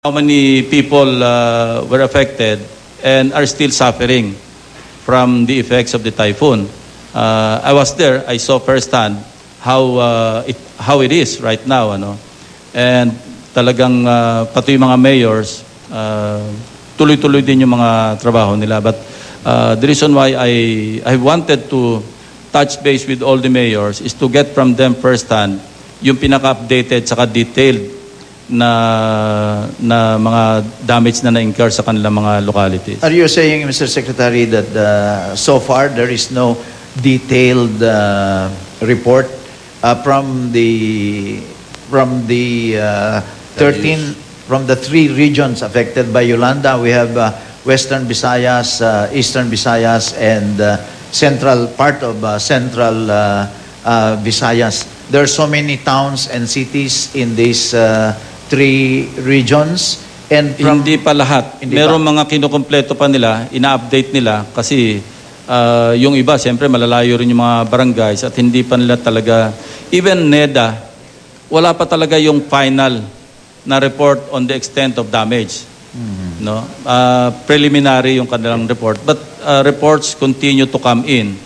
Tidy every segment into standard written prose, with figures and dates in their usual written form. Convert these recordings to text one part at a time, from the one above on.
how many people were affected and are still suffering from the effects of the typhoon. I was there. I saw firsthand how it is right now, and talagang pati yung mga mayors tuloy-tuloy din yung mga trabaho nila. But the reason why I wanted to touch base with all the mayors is to get from them firsthand yung pinaka-updated saka detailed na mga damage na na-incur sa kanilang mga localities. Are you saying, Mr. Secretary, that so far there is no detailed report from the 3 regions affected by Yolanda? We have Western Visayas, Eastern Visayas, and central part of Central Visayas. There are so many towns and cities in these 3 regions, and hindi pa lahat. Merong mga kinukumpleto pa nila, ina-update nila kasi yung iba siyempre malalayo rin yung mga barangays at hindi pa nila talaga, even NEDA, wala pa talaga yung final na report on the extent of damage. Preliminary yung kanilang report, but reports continue to come in,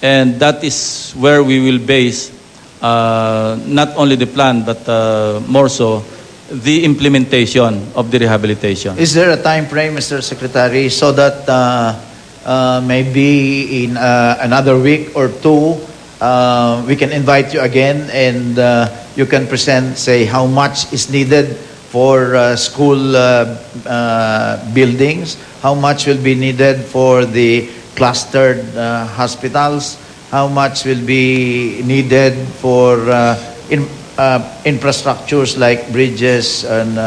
and that is where we will base not only the plan but more so the implementation of the rehabilitation. Is there a time frame, Mr. Secretary, so that maybe in another week or 2 we can invite you again and you can present, say, how much is needed for school buildings, how much will be needed for the clustered hospitals, how much will be needed for infrastructures like bridges and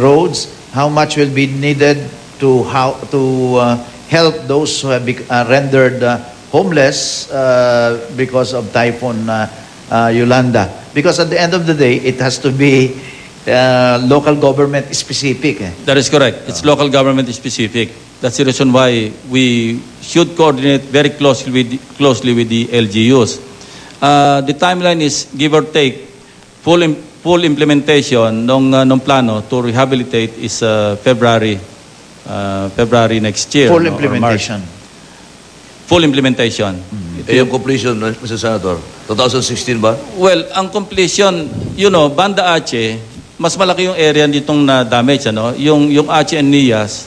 roads, how much will be needed to help those who have been rendered homeless because of Typhoon Yolanda. Because at the end of the day, it has to be local government specific. That is correct. It's local government specific. That's the reason why we should coordinate very closely with the LGUs. The timeline is, give or take, full implementation nung plano to rehabilitate is February next year. Full implementation. Full implementation. Yung completion, Mr. Senator, 2016 ba? Well, ang completion, Banda Aceh, mas malaki yung area ditong na damage, Yung Aceh and Nias,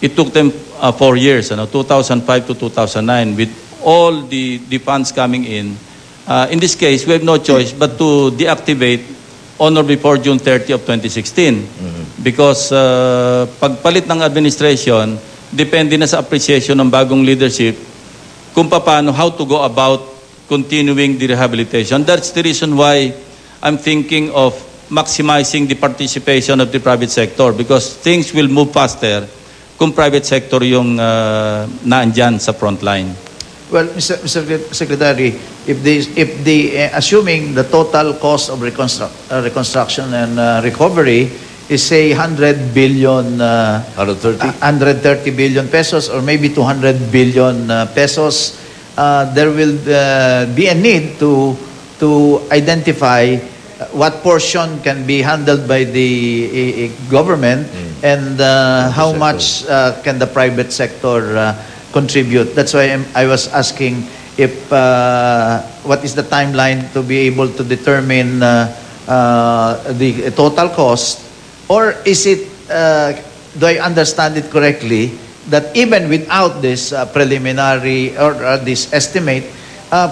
it took them 4 years, 2005 to 2009, with all the funds coming in. In this case, we have no choice but to deactivate on or before June 30 of 2016. Because pagpalit ng administration, depende na sa appreciation ng bagong leadership kung paano, how to go about continuing the rehabilitation. That's the reason why I'm thinking of maximizing the participation of the private sector, because things will move faster kung private sector yung naandyan sa front line. Well, Mr. Secretary, assuming the total cost of reconstruction and recovery is, say, 130 billion pesos or maybe 200 billion pesos, there will be a need to identify what portion can be handled by the government and how much can the private sector contribute. That's why I was asking if what is the timeline to be able to determine the total cost, or is it, do I understand it correctly, that even without this preliminary or this estimate,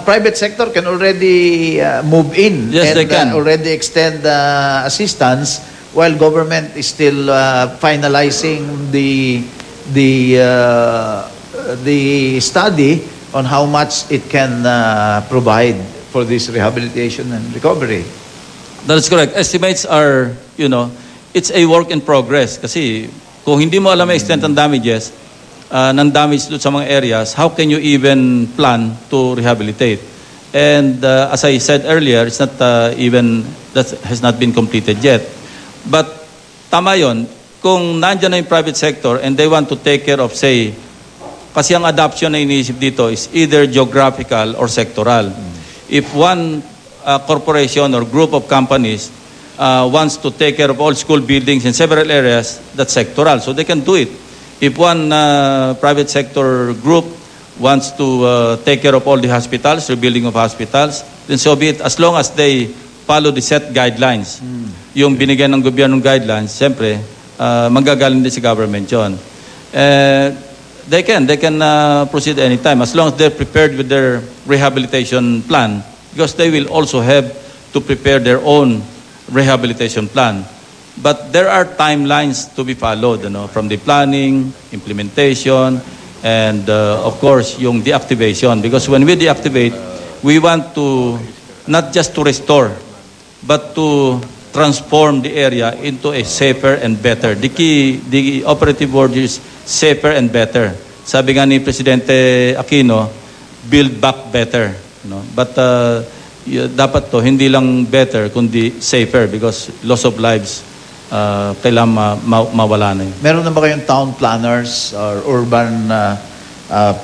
private sector can already move in. Yes, and they can already extend assistance while government is still finalizing the study on how much it can provide for this rehabilitation and recovery. That is correct. Estimates are, it's a work in progress. Kasi kung hindi mo alam ang extent ng damages, ng damage sa mga areas, how can you even plan to rehabilitate? And as I said earlier, it's not that has not been completed yet. But tama yun, kung nandyan na yung private sector and they want to take care of, say, kasi ang adoption na iniisip dito is either geographical or sectoral. If one corporation or group of companies wants to take care of all school buildings in several areas, that's sectoral. So they can do it. If one private sector group wants to take care of all the hospitals, rebuilding of hospitals, then so be it, as long as they follow the set guidelines. Yung binigyan ng gobyernong guidelines, siyempre, manggagaling din sa government yun. They can proceed anytime as long as they're prepared with their rehabilitation plan, because they will also have to prepare their own rehabilitation plan. But there are timelines to be followed, from the planning, implementation, and of course, yung deactivation. Because when we deactivate, we want to not just to restore, but to transform the area into a safer and better. The operative word is safer and better. Sabi nga ni Presidente Aquino, build back better. But dapat to, hindi lang better, kundi safer, because loss of lives, kailangan mawala na yun. Meron na ba kayong town planners or urban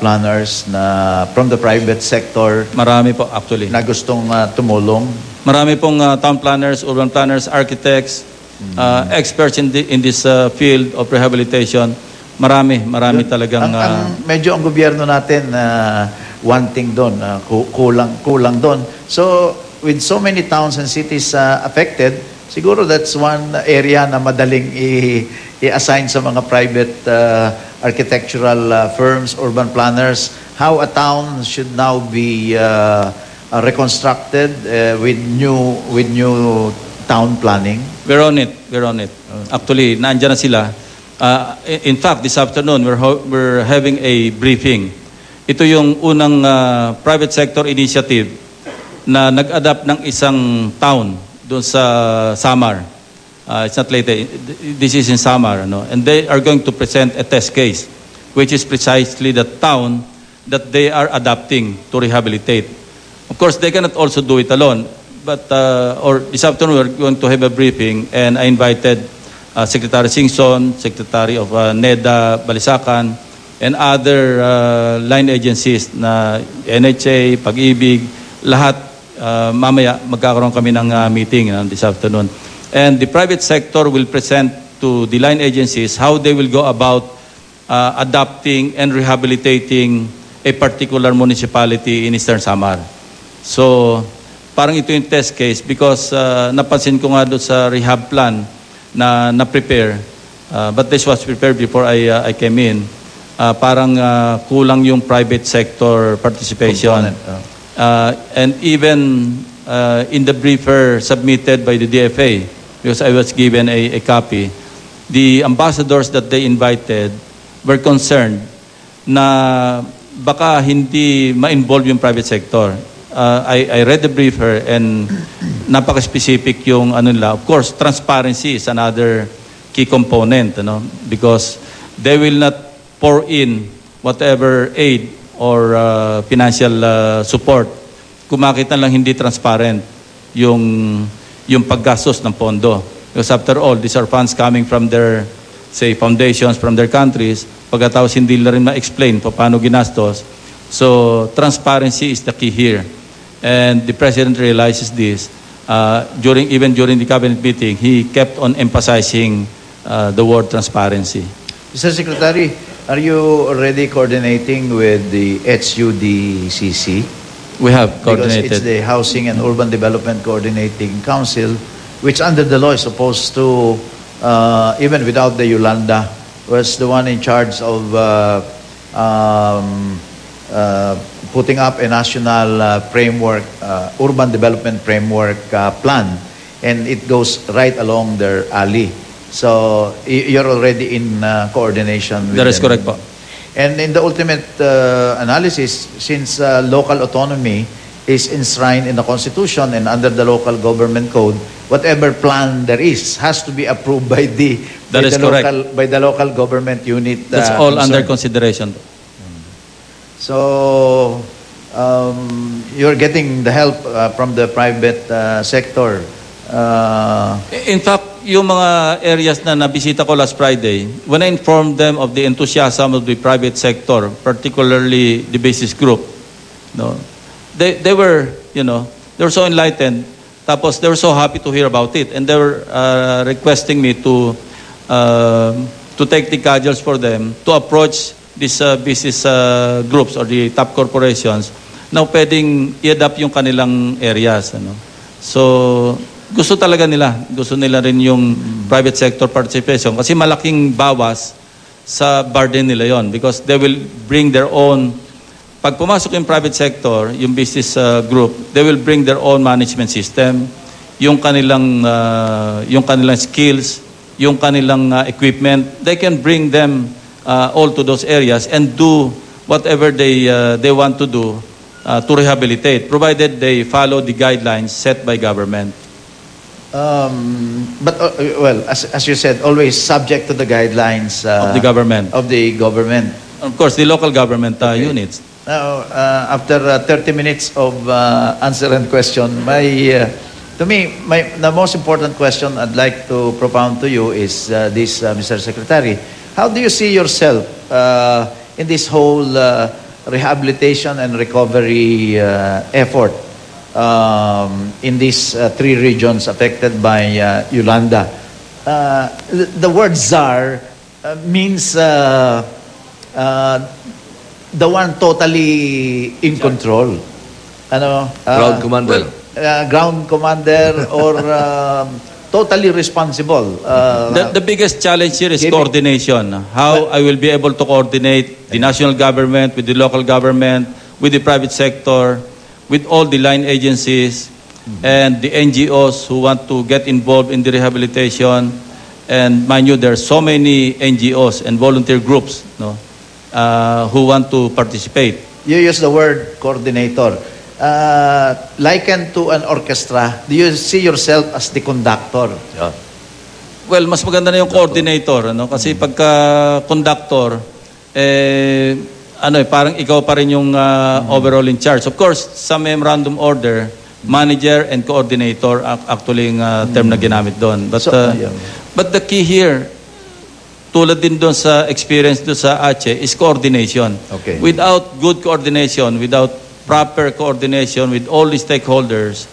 planners na from the private sector Marami po, actually. na gustong tumulong? Marami pong town planners, urban planners, architects, experts in this field of rehabilitation. Marami talagang... Medyo ang gobyerno natin wanting doon, kulang doon. So, with so many towns and cities affected, siguro that's one area na madaling i-assign sa mga private architectural firms, urban planners, how a town should now be reconstructed with new town planning. We're on it. Actually, naandyan na sila. In fact, this afternoon, we're having a briefing. Ito yung unang private sector initiative na nag-adapt ng isang town doon sa Samar. It's not Leyte. This is in Samar. And they are going to present a test case, which is precisely the town that they are adapting to rehabilitate. Of course, they cannot also do it alone. But this afternoon, we're going to have a briefing, and I invited Secretary Singson, Secretary of NEDA Balisacan, and other line agencies na NHA, Pag-ibig, lahat. Mamaya magkakaroon kami ng meeting this afternoon. And the private sector will present to the line agencies how they will go about adapting and rehabilitating a particular municipality in Eastern Samar. So, parang ito yung test case because napansin ko nga doon sa rehab plan na prepare, but this was prepared before I came in. Parang kulang yung private sector participation. And even in the briefer submitted by the DFA, because I was given a copy, the ambassadors that they invited were concerned na baka hindi ma-involve yung private sector. I read the briefer and napaka-specific yung ano nila. Of course, transparency is another key component, because they will not pour in whatever aid or financial support kung makita lang hindi transparent yung paggastos ng pondo. Because after all, these are funds coming from their, say, foundations, from their countries. Pagkatapos hindi na rin ma-explain paano ginastos. So, transparency is the key here. And the President realizes this. Even during the cabinet meeting, he kept on emphasizing the word transparency. Mr. Secretary, are you already coordinating with the HUDCC? We have coordinated. Because it's the Housing and Urban Development Coordinating Council, which under the law is supposed to, even without the Yolanda, was the one in charge of putting up a national framework, urban development framework plan, and it goes right along their alley. So you're already in coordination with That is them. correct po. And in the ultimate analysis, since local autonomy is enshrined in the Constitution and under the local government code, whatever plan there is has to be approved by the local government unit. That's all concerned. under consideration. So you're getting the help from the private sector. In fact, yung mga areas na nabisita ko last Friday, when I informed them of the enthusiasm of the private sector, particularly the basis group, they were so enlightened. Tapos they were so happy to hear about it, and they were requesting me to take the cudgels for them to approach these business groups or the top corporations na pwedeng i-adapt yung kanilang areas. Ano? So, gusto talaga nila. Gusto nila rin yung private sector participation kasi malaking bawas sa burden nila yon because they will bring their own. Pag pumasok yung private sector, yung business group, they will bring their own management system, yung kanilang skills, yung kanilang equipment. They can bring them all to those areas and do whatever they want to do to rehabilitate, provided they follow the guidelines set by government. But well, as you said, always subject to the guidelines Of the government. Of the government. Of course, the local government units. Now, after 30 minutes of answer and question, to me, the most important question I'd like to propound to you is this, Mr. Secretary. How do you see yourself in this whole rehabilitation and recovery effort in these three regions affected by Yolanda? The word czar means the one totally in control. Ano? Ground commander. Ground commander or totally responsible. The biggest challenge here is coordination. How I will be able to coordinate the national government with the local government, with the private sector, with all the line agencies, and the NGOs who want to get involved in the rehabilitation. And mind you, there are so many NGOs and volunteer groups, no, who want to participate. You use the word coordinator. Likened to an orchestra, do you see yourself as the conductor? Yeah. Well, mas maganda na yung coordinator, ano? Kasi pagka conductor, parang ikaw pa rin yung overall in charge. Of course, sa memorandum order, manager and coordinator actually yung term na ginamit doon. But the key here, tulad din doon sa experience doon sa Aceh, is coordination. Okay. Without good coordination, without proper coordination with all the stakeholders,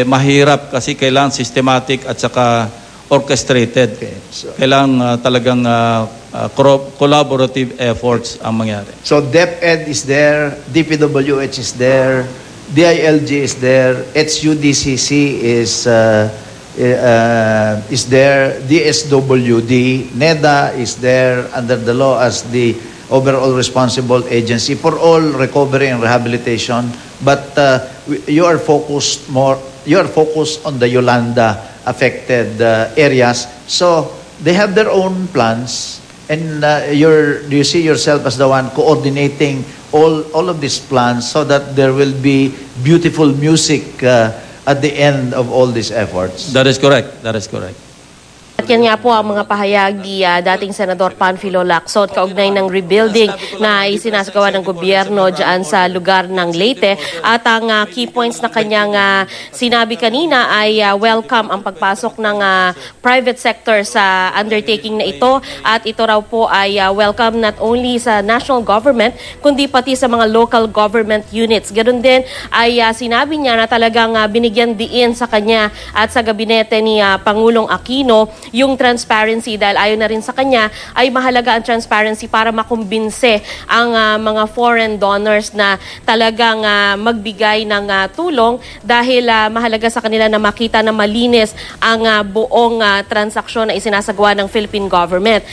mahirap kasi kailangan systematic at saka orchestrated. Okay. So, kailangan talagang collaborative efforts ang mangyari. So DepEd is there, DPWH is there, DILG is there, HUDCC is there, DSWD, NEDA is there under the law as the overall responsible agency for all recovery and rehabilitation. But you are focused on the Yolanda affected areas. So they have their own plans. And do you see yourself as the one coordinating all of these plans so that there will be beautiful music at the end of all these efforts? That is correct. That is correct. At yan nga po ang mga pahayag ni dating Senador Panfilo Lacson kaugnay ng rebuilding na isinasagawa ng gobyerno dyan sa lugar ng Leyte. At ang key points na kanyang sinabi kanina ay welcome ang pagpasok ng private sector sa undertaking na ito. At ito raw po ay welcome not only sa national government kundi pati sa mga local government units. Ganun din ay sinabi niya na talagang binigyan diin sa kanya at sa gabinete ni Pangulong Aquino yung transparency dahil ayon na rin sa kanya ay mahalaga ang transparency para makumbinse ang mga foreign donors na talagang magbigay ng tulong dahil mahalaga sa kanila na makita na malinis ang buong transaksyon na isinasagawa ng Philippine government.